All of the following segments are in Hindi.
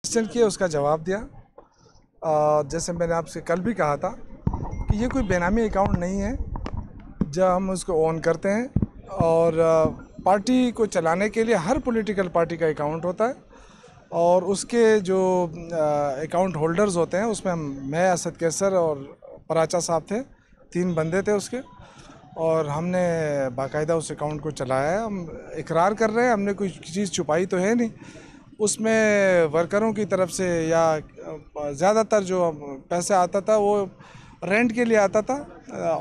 क्वेश्चन किए, उसका जवाब दिया। जैसे मैंने आपसे कल भी कहा था कि ये कोई बेनामी अकाउंट नहीं है, जब हम उसको ऑन करते हैं और पार्टी को चलाने के लिए हर पॉलिटिकल पार्टी का अकाउंट होता है और उसके जो अकाउंट होल्डर्स होते हैं उसमें मैं, असद कैसर और पराचा साहब थे, 3 बंदे थे उसके, और हमने बाकायदा उस अकाउंट को चलाया है। हम इकरार कर रहे हैं, हमने कोई चीज़ छुपाई तो है नहीं। उसमें वर्करों की तरफ से या ज़्यादातर जो पैसे आता था वो रेंट के लिए आता था,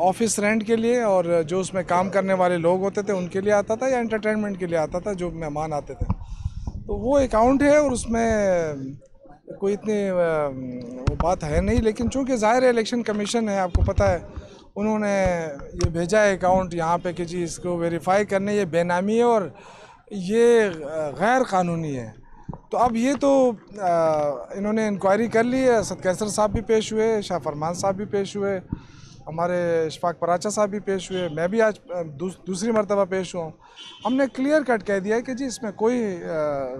ऑफिस रेंट के लिए, और जो उसमें काम करने वाले लोग होते थे उनके लिए आता था, या एंटरटेनमेंट के लिए आता था जो मेहमान आते थे। तो वो अकाउंट है और उसमें कोई इतनी वो बात है नहीं। लेकिन चूंकि ज़ाहिर है इलेक्शन कमीशन है, आपको पता है, उन्होंने ये भेजा है अकाउंट यहाँ पे कि जी इसको वेरीफाई करने, ये बेनामी है और ये गैर कानूनी है। तो अब ये तो इन्होंने इंक्वायरी कर ली है। असद कैसर साहब भी पेश हुए, शाह फरमान साहब भी पेश हुए, हमारे इशफाक पराचा साहब भी पेश हुए, मैं भी आज दूसरी मरतबा पेश हुआ हूँ। हमने क्लियर कट कह दिया है कि जी इसमें कोई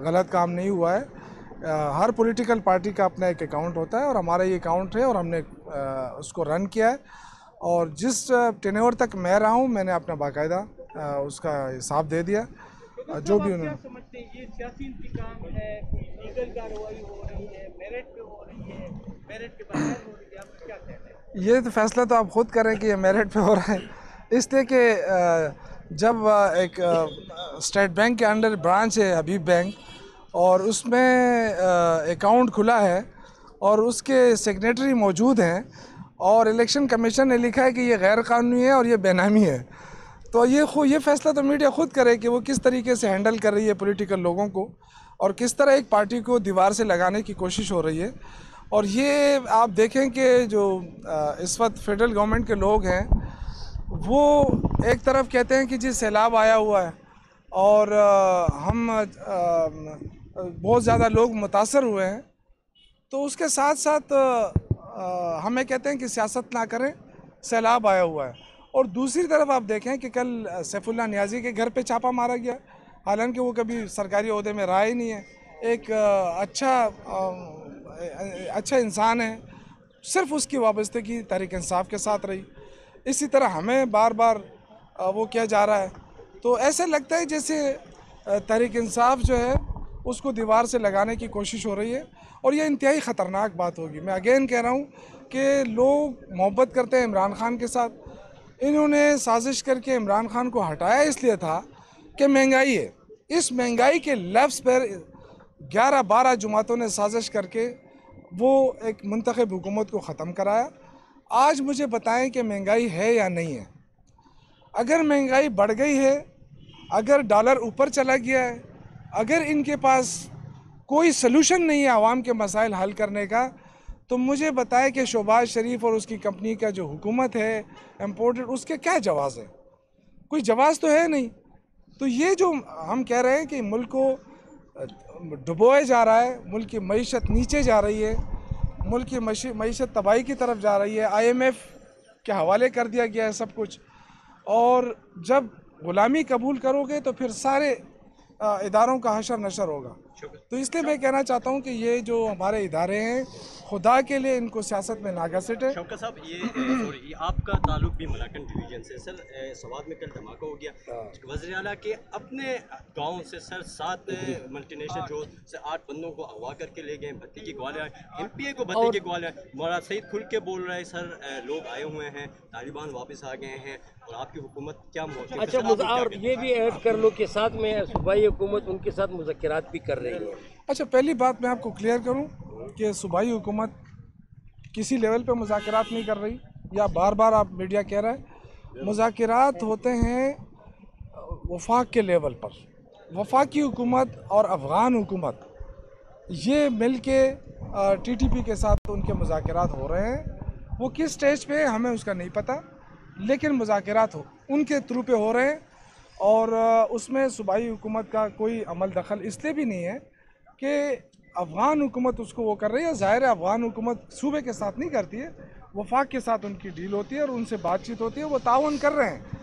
गलत काम नहीं हुआ है। हर पॉलिटिकल पार्टी का अपना एक अकाउंट होता है और हमारा ये अकाउंट है और हमने उसको रन किया है। और जिस टेन्योर तक मैं रहा हूँ मैंने अपना बाकायदा उसका हिसाब दे दिया। जो भी उन्होंने समझते हैं ये सियासी इंतकाम है, लीगल कार्रवाई हो रही है, मेरिट पे हो रही है, मेरिट के बगैर हो रही है, आप क्या कहते हैं? ये तो फैसला तो आप खुद करें कि ये मेरिट पे हो रहा है, इसलिए कि जब एक स्टेट बैंक के अंडर ब्रांच है हबीब बैंक और उसमें अकाउंट खुला है और उसके सेक्रेटरी मौजूद हैं और इलेक्शन कमीशन ने लिखा है कि ये गैर कानूनी है और ये बेनामी है, तो ये फैसला तो मीडिया खुद करे कि वो किस तरीके से हैंडल कर रही है पॉलिटिकल लोगों को और किस तरह एक पार्टी को दीवार से लगाने की कोशिश हो रही है। और ये आप देखें कि जो इस वक्त फेडरल गवर्नमेंट के लोग हैं वो एक तरफ कहते हैं कि जी सैलाब आया हुआ है और हम बहुत ज़्यादा लोग मुतासर हुए हैं, तो उसके साथ साथ हमें कहते हैं कि सियासत ना करें, सैलाब आया हुआ है। और दूसरी तरफ आप देखें कि कल सैफुल्लाह नियाज़ी के घर पे छापा मारा गया, हालांकि वो कभी सरकारी ओहदे में रहा ही नहीं है, एक अच्छा इंसान है, सिर्फ उसकी वाबस्तगी तहरीक इंसाफ के साथ रही। इसी तरह हमें बार बार वो किया जा रहा है, तो ऐसे लगता है जैसे तहरीक इंसाफ जो है उसको दीवार से लगाने की कोशिश हो रही है और ये इंतहाई ख़तरनाक बात होगी। मैं अगेन कह रहा हूँ कि लोग मोहब्बत करते हैं इमरान खान के साथ, इन्होंने साजिश करके इमरान खान को हटाया इसलिए था कि महंगाई है। इस महंगाई के लफ्ज़ पर 11-12 जमातों ने साजिश करके वो एक मुंतखब हुकूमत को ख़त्म कराया। आज मुझे बताएं कि महंगाई है या नहीं है। अगर महंगाई बढ़ गई है, अगर डॉलर ऊपर चला गया है, अगर इनके पास कोई सलूशन नहीं है आवाम के मसाइल हल करने का, तो मुझे बताएं कि शहबाज शरीफ और उसकी कंपनी का जो हुकूमत है इम्पोर्टेड, उसके क्या जवाज़ है? कोई जवाज़ तो है नहीं। तो ये जो हम कह रहे हैं कि मुल्क को डुबोया जा रहा है, मुल्क की मईशत नीचे जा रही है, मुल्क की मईशत तबाही की तरफ जा रही है, IMF के हवाले कर दिया गया है सब कुछ। और जब ग़ुलामी कबूल करोगे तो फिर सारे इदारों का हशर नशर होगा। तो इसलिए मैं कहना चाहता हूँ कि ये जो हमारे इदारे हैं, खुदा के लिए इनको सियासत में ना घसीटे। शौकत साहब ये आपका ताल्लुक भी मलाकन डिवीजन से सर, सवाद में कल धमाका हो गया, वज़ीर आला के अपने गांव से सर 7 मल्टीनेशनल जो से 8 बंदों को अगवा करके ले गए, भत्ती की ग्वालियाँ, MPA को भत्ती की ग्वालियाँ। मौलाना सईद खुल के बोल रहे हैं सर लोग आए हुए हैं, तालिबान वापस आ गए हैं और आपकी हुकूमत क्या मौक़िफ़ है? अच्छा, और ये भी ऐड कर लो कि साथ में सूबाई हुकूमत उनके साथ मुज़ाकरात भी कर रही है। अच्छा, पहली बात मैं आपको क्लियर करूं कि सूबाई हुकूमत किसी लेवल पे मुज़ाकरात नहीं कर रही, या बार बार आप मीडिया कह रहा है। मुज़ाकरात होते हैं वफाक के लेवल पर। वफाकी हुकूमत और अफ़गान हुकूमत ये मिल के TTP के साथ उनके मुज़ाकरात हो रहे हैं। वो किस स्टेज पे हमें उसका नहीं पता, लेकिन मुज़ाकरात उनके थ्रू पे हो रहे हैं और उसमें सूबाई हुकूमत का कोई अमल दखल इसलिए भी नहीं है कि अफ़गान हुकूमत उसको वो कर रही है। ज़ाहिर है अफ़गान हुकूमत सूबे के साथ नहीं करती है, वफाक के साथ उनकी डील होती है और उनसे बातचीत होती है, वो ताउन कर रहे हैं।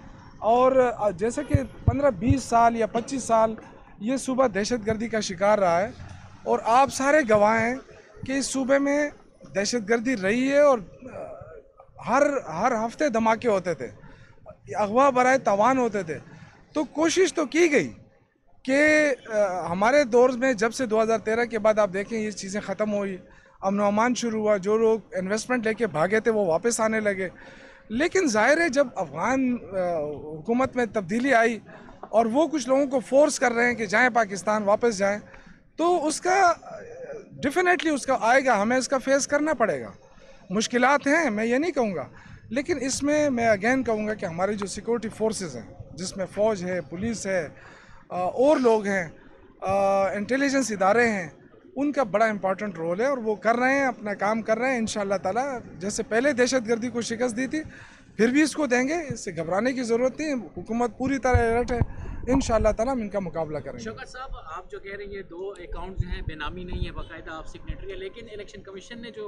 और जैसे कि 15-20 साल या 25 साल ये सूबा दहशत गर्दी का शिकार रहा है, और आप सारे गवाह हैं कि इस सूबे में दहशतगर्दी रही है और हर हफ्ते धमाके होते थे, अगवा बराए तवान होते थे। तो कोशिश तो की गई कि हमारे दौर में जब से 2013 के बाद आप देखें ये चीज़ें ख़त्म हुई, अमन व अमान शुरू हुआ, जो लोग इन्वेस्टमेंट लेके भागे थे वो वापस आने लगे। लेकिन जाहिर है जब अफ़गान हुकूमत में तब्दीली आई और वो कुछ लोगों को फोर्स कर रहे हैं कि जाएं पाकिस्तान, वापस जाएं, तो उसका डेफिनेटली उसका आएगा, हमें इसका फेस करना पड़ेगा। मुश्किलात हैं, मैं ये नहीं कहूँगा, लेकिन इसमें मैं अगेन कहूँगा कि हमारी जो सिक्योरिटी फोर्सेस हैं, जिसमें फ़ौज है, पुलिस है और लोग हैं, इंटेलिजेंस इदारे हैं, उनका बड़ा इंपॉर्टेंट रोल है और वो कर रहे हैं, अपना काम कर रहे हैं। इंशाअल्लाह ताला जैसे पहले दहशतगर्दी को शिकस्त दी थी, फिर भी इसको देंगे, इससे घबराने की ज़रूरत नहीं। हुकूमत पूरी तरह अलर्ट है, इंशाअल्लाह ताला हम इनका मुकाबला करेंगे। शौकत साहब, आप जो कह रहे हैं ये 2 अकाउंट जो हैं बेनामी नहीं है, बाकायदा आप सिग्नेटरी है, लेकिन इलेक्शन कमीशन ने जो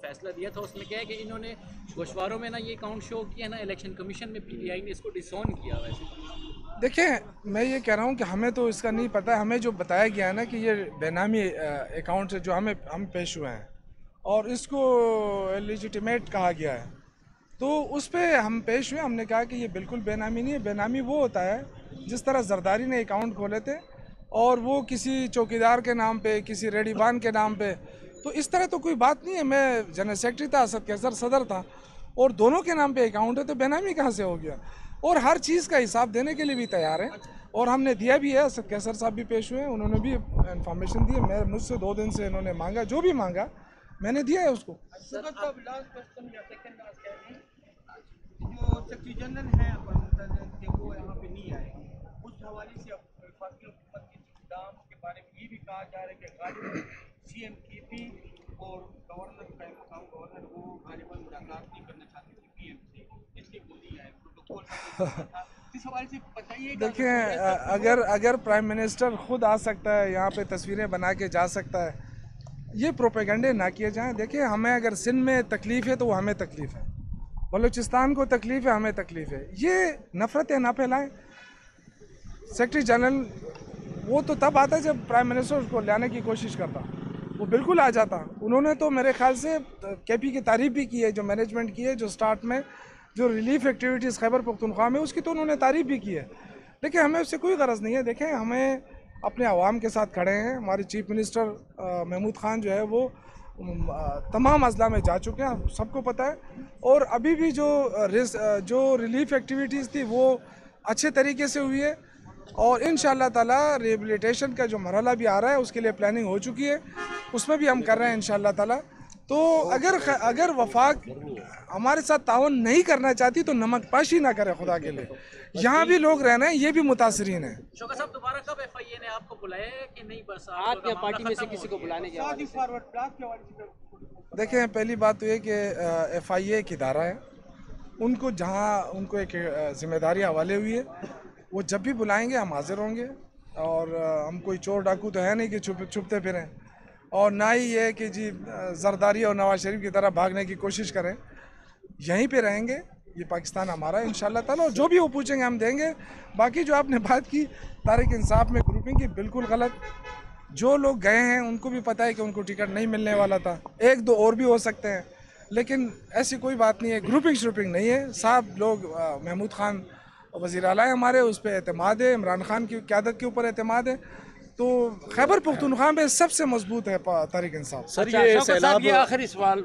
फैसला दिया था उसमें क्या है कि इन्होंने गोशवारों में ना ये अकाउंट शो किया ना, इलेक्शन कमीशन में PTI ने इसको डिसऑन किया। वैसे देखें, मैं ये कह रहा हूँ कि हमें तो इसका नहीं पता है, हमें जो बताया गया है ना कि ये बेनामी अकाउंट है जो हम पेश हुए हैं और इसको लेजिटिमेट कहा गया है, तो उस पर हम पेश हुए। हमने कहा कि ये बिल्कुल बेनामी नहीं है। बेनामी वो होता है जिस तरह जरदारी ने अकाउंट खोले थे और वो किसी चौकीदार के नाम पे, किसी रेडीबान के नाम पे, तो इस तरह तो कोई बात नहीं है। मैं जनरल सेक्रेटरी था, असद कैसर सदर था और दोनों के नाम पे अकाउंट है, तो बेनामी कहाँ से हो गया? और हर चीज़ का हिसाब देने के लिए भी तैयार है और हमने दिया भी है। असद कैसर साहब भी पेश हुए हैं, उन्होंने भी इंफॉर्मेशन दी है। मुझसे 2 दिन से इन्होंने मांगा, जो भी मांगा मैंने दिया है उसको। जो सेक्रेटरी जनरल हैं कि वो यहाँ पे नहीं आए, उस हवाले से वफाकी हुकूमत के इक़दाम के बारे में ये भी कहा जा रहा है कि गालिबन CM KP और गवर्नर का मुकाम गवर्नर वो गालिबन मुलाकात नहीं करना चाहते थे PM से, इसलिए वो नहीं आए, प्रोटोकॉल इस हवाले से बताइएगा। देखिए, अगर प्राइम मिनिस्टर खुद आ सकता है यहाँ पे, तस्वीरें बना के जा सकता है, ये प्रोपेगेंडे ना किए जाएँ। देखिए, हमें अगर सिंध में तकलीफ़ है तो वो हमें तकलीफ़ है, बलूचिस्तान को तकलीफ़ है, हमें तकलीफ़ है। ये नफ़रतें ना फैलाएं। सेक्रेटरी जनरल वो तो तब आता है जब प्राइम मिनिस्टर उसको लाने की कोशिश करता, वो बिल्कुल आ जाता। उन्होंने तो मेरे ख्याल से KP की तारीफ़ भी की है, जो मैनेजमेंट की है, जो स्टार्ट में जो रिलीफ एक्टिविटीज़ खैबर पख्तूनख्वा में, उसकी तो उन्होंने तारीफ़ भी की है। लेकिन हमें उससे कोई गरज नहीं है। देखें, हमें अपने अवाम के साथ खड़े हैं। हमारे चीफ मिनिस्टर महमूद खान जो है वो तमाम अजला में जा चुके हैं, सबको पता है। और अभी भी जो रिलीफ एक्टिविटीज़ थी वो अच्छे तरीके से हुई है और इंशाअल्लाह ताला रिहेबिलिटेशन का जो मरहला भी आ रहा है उसके लिए प्लानिंग हो चुकी है, उसमें भी हम कर रहे हैं इंशाअल्लाह ताला। तो अगर वफाक हमारे साथ ताउन नहीं करना चाहती तो नमकपाशी ना करे, खुदा के लिए। यहाँ भी लोग रहना है, ये भी मुतासरीन है। शौकत साहब, दोबारा कब FIA ने आपको बुलाया है कि नहीं? बस आपके पार्टी में से किसी को बुलाने के हवाले से? फॉरवर्ड ब्लॉक के हवाले से देखें, पहली बात तो ये कि FIA एक इदारा है, उनको जहाँ उनको एक जिम्मेदारी हवाले हुई है, वो जब भी बुलाएंगे हम हाजिर होंगे। और हम कोई चोर डाकू तो है नहीं कि छुपते फिरें, और ना ही ये कि जी जरदारी और नवाज शरीफ की तरह भागने की कोशिश करें। यहीं पे रहेंगे, ये पाकिस्तान हमारा है इंशाअल्लाह ताला, और जो भी वो पूछेंगे हम देंगे। बाकी जो आपने बात की तारीख इंसाफ में ग्रुपिंग की, बिल्कुल गलत। जो लोग गए हैं उनको भी पता है कि उनको टिकट नहीं मिलने वाला था, 1-2 और भी हो सकते हैं, लेकिन ऐसी कोई बात नहीं है, ग्रुपिंग श्रुपिंग नहीं है। साहब लोग, महमूद खान वज़ीर आला है हमारे, उस पर एतमाद है, इमरान खान की क़यादत के ऊपर एतमाद है। तो खैबर पख्तूनख्वा में सबसे मजबूत है तारीख इंसाफ। सर ये सैलाब, ये आखिरी सवाल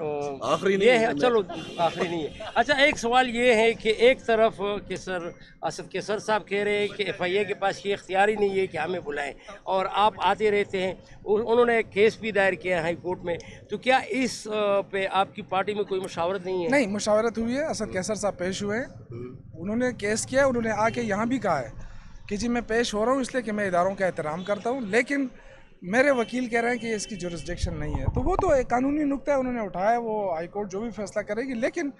आखिरी नहीं है, चलो आखिरी नहीं है। अच्छा, एक सवाल ये है कि एक तरफ कि सर असद कैसर साहब कह रहे हैं कि FIA के पास ये इख्तियार ही नहीं है कि हमें बुलाएं, और आप आते रहते हैं। उन्होंने केस भी दायर किया हाई कोर्ट में, तो क्या इस पे आपकी पार्टी में कोई मुशावरत नहीं है? नहीं, मुशावरत हुई है। असद कैसर साहब पेश हुए हैं, उन्होंने केस किया, उन्होंने आके यहाँ भी कहा है कि जी मैं पेश हो रहा हूँ इसलिए कि मैं इदारों का एहतराम करता हूँ, लेकिन मेरे वकील कह रहे हैं कि इसकी जुरिस्डिक्शन नहीं है। तो वो तो एक कानूनी नुक्ता है, उन्होंने उठाया, वो हाई कोर्ट जो भी फैसला करेगी। लेकिन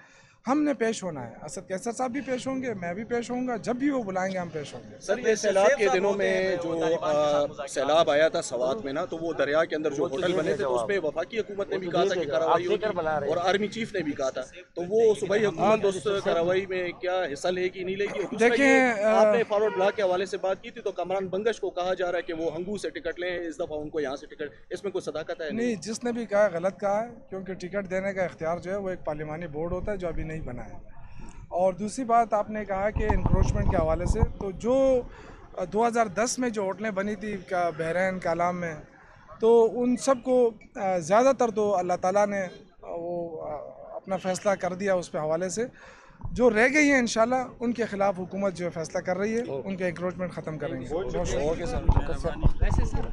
हमने पेश होना है। असद कैसर साहब भी पेश होंगे, मैं भी पेश होऊंगा, जब भी वो बुलाएंगे हम पेश होंगे। सर ये सैलाब के दिनों में जो सैलाब आया था सवात में ना, तो वो दरिया के अंदर जो होटल बने थे तो उसमें वफाकी हुकूमत ने भी कहा था कि कार्रवाई होगी और आर्मी चीफ ने भी कहा था, तो वो सूबाई हुकूमत उस कार्रवाई में क्या हिस्सा लेगी नहीं लेगी? देखिए, आपने फॉरवर्ड ब्लॉक के हवाले से बात की थी, तो कमरान बंगश को कहा जा रहा है कि वो हंगू से टिकट लें, इस दफ़ा उनको यहाँ से टिकट, इसमें कोई सदाकत है? नहीं, जिसने भी कहा गलत कहा है, क्योंकि टिकट देने का इख्तियार जो है वो एक पार्लिमानी बोर्ड होता है जो अभी नहीं बना है। और दूसरी बात आपने कहा कि इंक्रोचमेंट के हवाले से, तो जो 2010 में जो होटलें बनी थी बहरैन कालाम में, तो उन सब को ज़्यादातर तो अल्लाह ताला ने वो अपना फ़ैसला कर दिया उस पे हवाले से। जो रह गई हैं इंशाल्लाह उनके ख़िलाफ़ हुकूमत जो फैसला कर रही है, उनके इंक्रोचमेंट ख़त्म कर रही है। वैसे सर